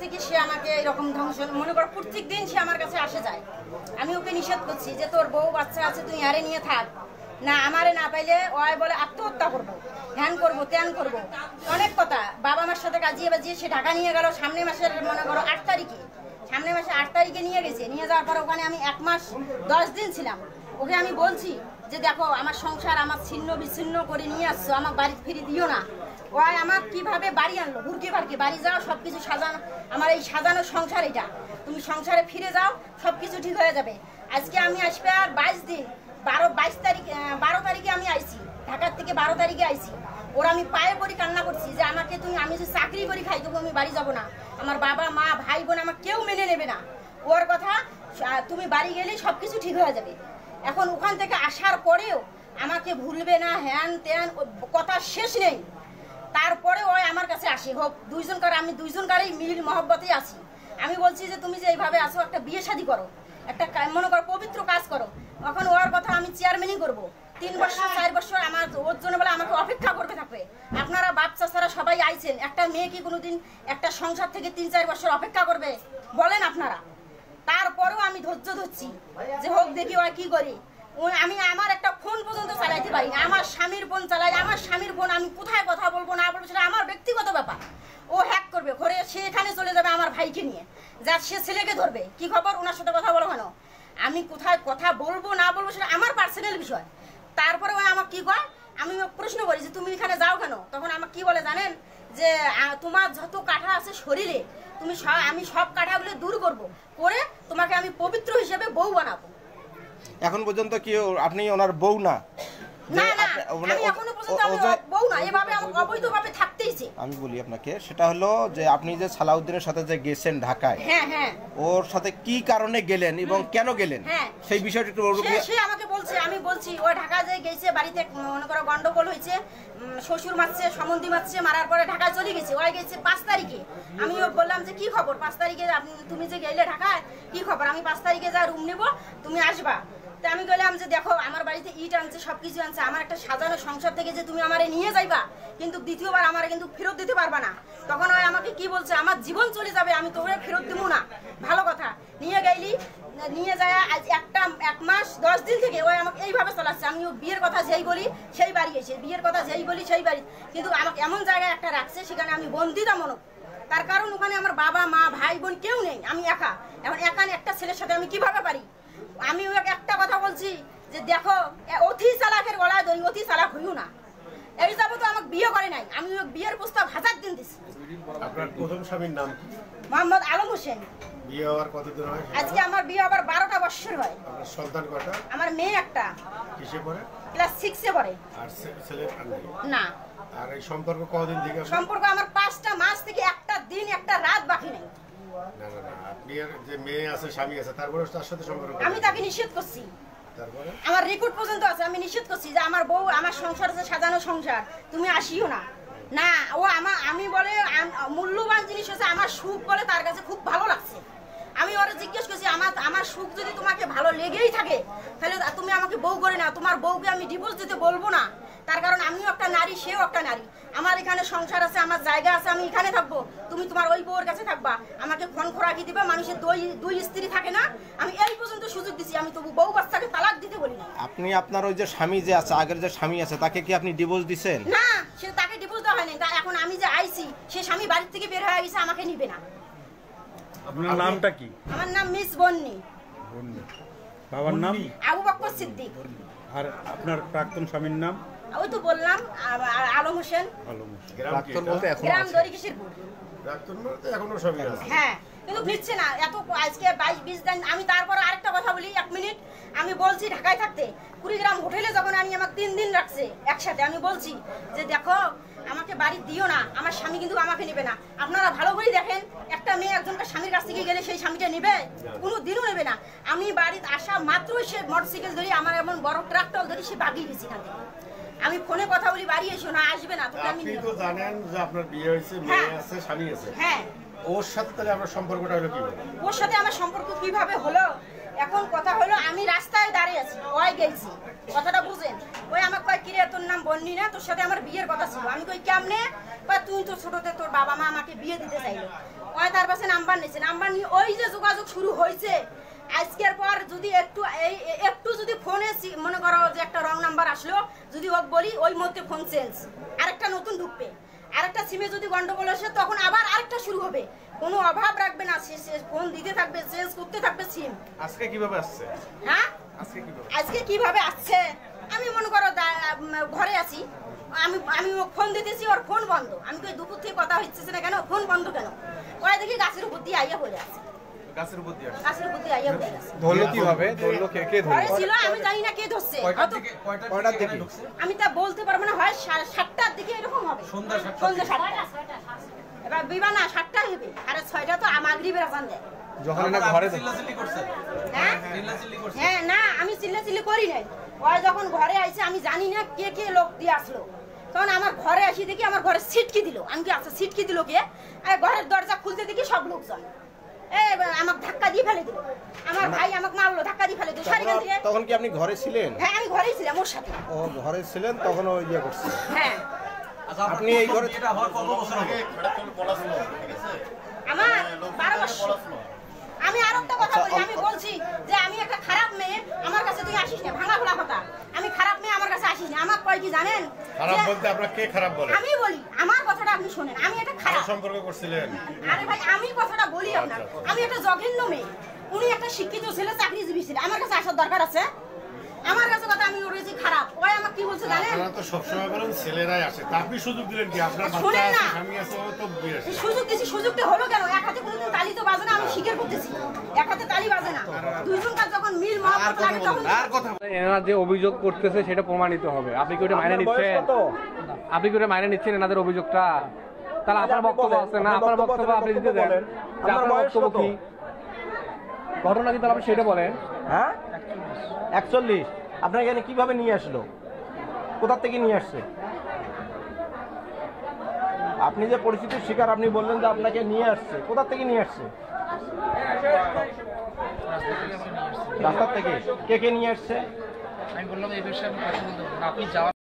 থেকে সে আমাকে এরকম ধ্বংস মনে করো প্রত্যেক দিন সে আমার কাছে আসে যায়। আমি ওকে নিষেধ করছি যে তোর বউ বাচ্চা আছে তুই আরে নিয়ে থাক, না আমারে না পাইলে ওই বলে আত্মহত্যা করবো, ধ্যান করবো, ত্যান করবো, অনেক কথা। বাবা মার সাথে কাজিয়ে বাজিয়ে সে ঢাকা নিয়ে গেল সামনের মাসের মনে করো 8 তারিখে, সামনের মাসে 8 তারিখে নিয়ে গেছে। নিয়ে যাওয়ার পর ওখানে আমি 1 মাস 10 দিন ছিলাম। ওকে আমি বলছি যে দেখো আমার সংসার আমার ছিন্ন বিচ্ছিন্ন করে নিয়ে আসছো, আমার বাড়ি ফিরে দিও না। ওই আমার কিভাবে বাড়ি আনলো, ঘুরকে পারকে বাড়ি যাও, সবকিছু সাজানো, আমার এই সাজানো সংসার, এটা তুমি সংসারে ফিরে যাও, সবকিছু ঠিক হয়ে যাবে। আজকে আমি আসবে আর 22 দিন, 12 তারিখে আমি আইছি ঢাকার থেকে, 12 তারিখে আইছি। ওরা আমি পায়ে পড়ি কান্না করছি যে আমাকে তুমি, আমি যে চাকরি করি খাই তবু আমি বাড়ি যাব না, আমার বাবা মা ভাই বোন আমার কেউ মেনে নেবে না। ওর কথা তুমি বাড়ি গেলেই সবকিছু ঠিক হয়ে যাবে। এখন ওখান থেকে আসার পরেও আমাকে ভুলবে না, হ্যান ত্যান কথা শেষ নেই। তারপরে ওই আমার কাছে আসি, হোক দুইজনকার, আমি দুইজনকারই মিল মহব্বতে আছি। আমি বলছি যে তুমি যে এইভাবে আসো, একটা বিয়ে শাদী করো, একটা মনে করো পবিত্র কাজ করো। এখন ওর কথা আমি চেয়ারম্যানই করবো, 3 বছর 4 বছর আমার ওর জন্য বলে আমাকে অপেক্ষা করতে থাকবে। আপনারা বাচ্চা ছাড়া সবাই আইছেন, একটা মেয়ে কি কোনোদিন একটা সংসার থেকে 3-4 বছর অপেক্ষা করবে বলেন আপনারা? তারপরেও আমি ধৈর্য ধরছি যে হোক দেখি ওই কি করি। আমি আমার একটা ফোন পর্যন্ত চালাইতে পারি না, আমার স্বামীর ফোন চালাই, আমার স্বামীর ফোন আমি কোথায় কথা বলবো না বলবো সেটা আমার ব্যক্তিগত ব্যাপার। ও হ্যাক করবে ঘরে, সে এখানে চলে যাবে আমার ভাইকে নিয়ে, যা সে ছেলেকে ধরবে, কি খবর ওনার সাথে কথা বলো কেন? আমি কোথায় কথা বলবো না বলবো সেটা আমার পার্সোনাল বিষয়। তারপরে ওই আমাকে কি কয়, আমি প্রশ্ন করি যে তুমি এখানে যাও কেন? তখন আমাকে কি বলে জানেন, যে তোমার যত কাঁটা আছে শরীরে, তুমি আমি সব কাঁটাগুলো দূর করব, করে তোমাকে আমি পবিত্র হিসেবে বউ বানাবো। এখন পর্যন্ত কি আপনি ওনার বউ না? না না, আমি এখনো পর্যন্ত আমি বউ না, এভাবে আমি অবৈধভাবে থাকতেইছি। আমি বলি আপনাকে, সেটা হলো যে আপনি যে সালাউদ্দিনের সাথে যে গেছেন ঢাকায়, হ্যাঁ হ্যাঁ, ওর সাথে কি কারণে গেলেন এবং কেন গেলেন সেই বিষয়টা একটু সে আমাকে বলছে। আমি বলছি ও ঢাকা যে গেছে, বাড়িতে মনে করো গন্ডগোল হয়েছে, শ্বশুর মারছে, সম্বন্ধী মারছে, মারার পরে ঢাকা চলে গেছে। ওই গেছে 5 তারিখে। আমি বললাম যে কি খবর 5 তারিখে তুমি যে গেলে ঢাকায়, কি খবর? আমি 5 তারিখে যা রুম নেবো, তুমি আসবা। তো আমি বললাম যে দেখো আমার বাড়িতে ইট আনছে, সবকিছু আনছে, আমার একটা সাজানো সংসার থেকে যে তুমি আমারে নিয়ে যাইবা, কিন্তু দ্বিতীয়বার আমার কিন্তু ফেরত দিতে পারবা না। তখন ওই আমাকে কি বলছে, আমার জীবন চলে যাবে, আমি তোরে ফেরত দিব না। ভালো কথা, নিয়ে গেলি, নিয়ে যায় আজ 1 মাস 10 দিন থেকে ওই আমাকে এইভাবে চালাচ্ছে। আমি বিয়ের কথা যেই বলি সেই বাড়ি এসে, বিয়ের কথা যেই বলি সেই বাড়ি, কিন্তু আমাকে এমন জায়গায় একটা রাখছে সেখানে আমি বন্দিতা মনে। তার কারণ ওখানে আমার বাবা মা ভাই বোন কেউ নেই, আমি একা। এখন একা একটা ছেলের সাথে আমি কিভাবে পারি? আমি একটা কথা বলছি যে দেখো, অতি চালাকের গলায় দড়ি, অতি চালাক হইও না। এই যাবো তো আমাকে বিয়ে করে নাই, আমি বিয়ের প্রস্তাব 1000 দিন দিছি। আপনার প্রথম স্বামীর নাম কি? মোহাম্মদ আলম হোসেন। বিয়ে হওয়ার কতদিন হয়? আজকে আমার বিয়ে আবার 12টা বছর হয়। আপনার সন্তান কয়টা? আমার মেয়ে একটা, কিসে পড়ে? ক্লাস 6 এ পড়ে। আর ছেলে না। আর এই সম্পর্ক কতদিন থেকে? সম্পর্ক আমার 5টা মাস থেকে একটা দিন একটা রাত বাকি নেই। না না না, আপনি যে মেয়ে আছে স্বামী আছে, তারপরে তার সাথে সম্পর্ক? আমি তাকে নিষেধ করছি, তারপরে আমার রেকর্ড পর্যন্ত আছে, আমি নিষেধ করছি যে আমার বউ, আমার সংসার আছে সাজানো সংসার, তুমি আসিও না। না, ও আমি বলে মূল্যবান জিনিস হচ্ছে আমার সুখ, বলে তার কাছে খুব ভালো লাগছে। আমি ওরা জিজ্ঞেস করছি আমার সুখ যদি তোমাকে ভালো লেগেই থাকে তাহলে তুমি আমাকে বউ করে না, তোমার বউকে আমি ডিভোর্স দিতে বলবো না। তার কারণ আমিও একটা নারী, সেও একটা নারী, আমার এখানে সংসার আছে, আমার জায়গা আছে, আমি এখানে থাকবো, তুমি তোমার ওই বউর কাছে থাকবা, আমাকে খন খোরাকি দিবে। মানুষের দুই স্ত্রী থাকে না, আমি এই পর্যন্ত সুযোগ দিছি, আমি তবু বউ বাচ্চাকে তালাক দিতে বলি না। আপনি আপনার ওই যে স্বামী যে আছে, আগের যে স্বামী আছে, তাকে কি আপনি ডিভোর্স দিছেন? না, সে তাকে ডিভোর্স দেওয়া হয়নি। তা এখন আমি যে আইছি, সে স্বামী বাড়ির থেকে বের হয়ে গেছে, আমাকে নিবে না। আপনার নামটা কি? আমার নাম মিস বন্নি। বাবার নাম? আবু বকর সিদ্দিক। আর আপনার প্রাক্তন স্বামীর নাম? ওই তো বললাম, আলম হোসেন। গ্রাম দরিকিশিরপুর। এখনো স্বামী আছে? হ্যাঁ, কিন্তু ফিরছে না। এত আজকে 22-20 দিন। আমি তারপর আরেকটা কথা বলি, 1 মিনিট। আমি বলছি ঢাকায় থাকতে কুড়িগ্রাম হোটেলে যখন আমি আমাকে 3 দিন রাখছে একসাথে, আমি বলছি যে দেখো আমাকে বাড়ি দিও না, আমার স্বামী কিন্তু আমাকে নেবে না। আপনারা ভালো করে দেখেন, একটা মেয়ে একজনকে স্বামীর কাছ থেকে গেলে সেই স্বামীটা নেবে? কোনো দিনও নেবে না। আমি বাড়িতে আসা মাত্রই সে মোটরসাইকেল ধরি, আমার এমন বড় ট্রাক্টর ধরি, সে বাগিয়ে গেছি এখান থেকে। আমি ফোনে কথা বলি, বাড়ি এসো না, আসবে না। আপনি তো জানেন যে আপনার বিয়ে হয়েছে, মেয়ে আছে, স্বামী আছে। হ্যাঁ, ওর সাথে তাহলে আপনার সম্পর্কটা হলো কিভাবে? ওর সাথে আমার সম্পর্ক কিভাবে হলো? এখন কথা হলো, আমি রাস্তায় দাঁড়িয়ে আছি, ওই গেছি, কথাটা বুঝেন। ওই আমাকে কয় কিরে তোর নাম বন্নি না, তোর সাথে আমার বিয়ের কথা ছিল। আমি কই কেমনে? তুই তো ছোটতে তোর বাবা মা আমাকে বিয়ে দিতে চাইলো। ওই তার কাছে নাম্বার নিয়েছে, নাম্বার নিয়ে ওই যে যোগাযোগ শুরু হয়েছে আজকের পর যদি একটু যদি ফোনে মনে করো যে একটা রং নাম্বার আসলো, যদি ও বলি ওই মধ্যে ফোন চেঞ্জ, আরেকটা নতুন ঢুকবে, আরেকটা সিমে যদি গন্ডগোল আসে তখন আবার আরেকটা শুরু হবে। কোনো অভাব রাখবে না, ফোন দিতে থাকবে, চেঞ্জ করতে থাকবে সিম। আজকে কিভাবে আসছে? হ্যাঁ আজকে কিভাবে আসছে, আমি মনে করো ঘরে আছি, আমি ফোন দিতেছি, ওর ফোন বন্ধ। আমি কই দুপুর থেকে কথা হচ্ছে না কেন, ফোন বন্ধ কেন? ওরা দেখি গাছের উপর দিয়ে আইয়া পড়ে আছে, গাছের উপর দিয়ে আইয়া পড়ে আছে। ধরলো কিভাবে? ধরলো কে ঘরে ছিল, আমি জানি না কে ধরছে। কয়টার দিকে? আমি তা বলতে পারবো না, হয় 7টার দিকে এরকম হবে, সন্ধ্যা 7টা। এবার বিবা না 7টা হবে, আরে 6টা তো মাগরিবের আজান দেয়। যখন না ঘরে হ্যাঁ না আমি চিল্লাচিল্লি করি নাই, ওই যখন ঘরে আইছে আমি জানি না কে কে লোক দিয়ে আসলো, তখন আমার ঘরে আসি দেখি আমার ঘরে সিটকি দিল। আমি কি আচ্ছা সিটকি দিল কে? ঘরের দরজা খুলতে দেখি সব লোকজন আমাকে ধাক্কা দিয়ে ফেলে দিল, আমার ভাই আমাকে মারলো, ধাক্কা দিয়ে ফেলে দিল। তখন কি আপনি ঘরে ছিলেন? হ্যাঁ আমি ঘরেই ছিলাম ওর সাথে। ও ঘরে ছিলেন তখন ওই ইয়ে করছে। হ্যাঁ আপনি এই ঘরে আমার 12 বছর। আমি আর একটা কথা বলি, আমি বলছি যে আমি একটা খারাপ মেয়ে, আমার কাছে তুই আসিস না, ভাঙা খোলা কথা। আমি খারাপ মেয়ে, আমার কাছে আসিস না। আমার কয় কি জানেন? খারাপ বলতে আপনার কে খারাপ বলে? আমি বলি, আমার কথাটা আপনি শুনেন, আমি একটা খারাপ সম্পর্ক করছিলেন। আরে ভাই আমি কথাটা বলি আপনার, আমি একটা জঘন্য মেয়ে, উনি একটা শিক্ষিত ছেলে, চাকরিজীবী ছেলে, আমার কাছে আসার দরকার আছে? আমার কাছে কথা আমি ওরেছি খারাপ, ওই আমাকে কি বলছে জানেন? আপনারা তো সবসময় বলেন ছেলেরাই আসে, তা আপনি সুযোগ দিলেন কি? আপনার বাচ্চা শুনেন আছে, না। স্বামী আছে, ও তো বিয়ে আছে। সুযোগ দিছি, সুযোগটা হলো কেন? এক হাতে কোনোদিন তালি তো বাজে না, আমি স্বীকার করতেছি, এক হাতে তালি বাজে না। দুইজনকার যখন মিল মহব্বত লাগে তখন এনারা যে অভিযোগ করতেছে সেটা প্রমাণিত হবে। আপনি কি ওটা মাইনে নিচ্ছেন? আপনি কি ওটা মাইনে নিচ্ছেন এনাদের অভিযোগটা? তাহলে আপনার বক্তব্য আছে না, আপনার বক্তব্য আপনি দিতে দেন যে আপনার বক্তব্য কি, ঘটনা কি, তাহলে আপনি সেটা বলেন। হ্যাঁ 41 আপনার এখানে কিভাবে নিয়ে আসলো, কোথা থেকে নিয়ে আসছে? আপনি যে পরিস্থিতির শিকার, আপনি বললেন যে আপনাকে নিয়ে আসছে, কোথা থেকে নিয়ে আসছে? রাস্তা থেকে। কে কে নিয়ে আসছে? আমি বললাম এই বিষয়ে আমি কথা বলতে পারবো না, আপনি যাওয়ার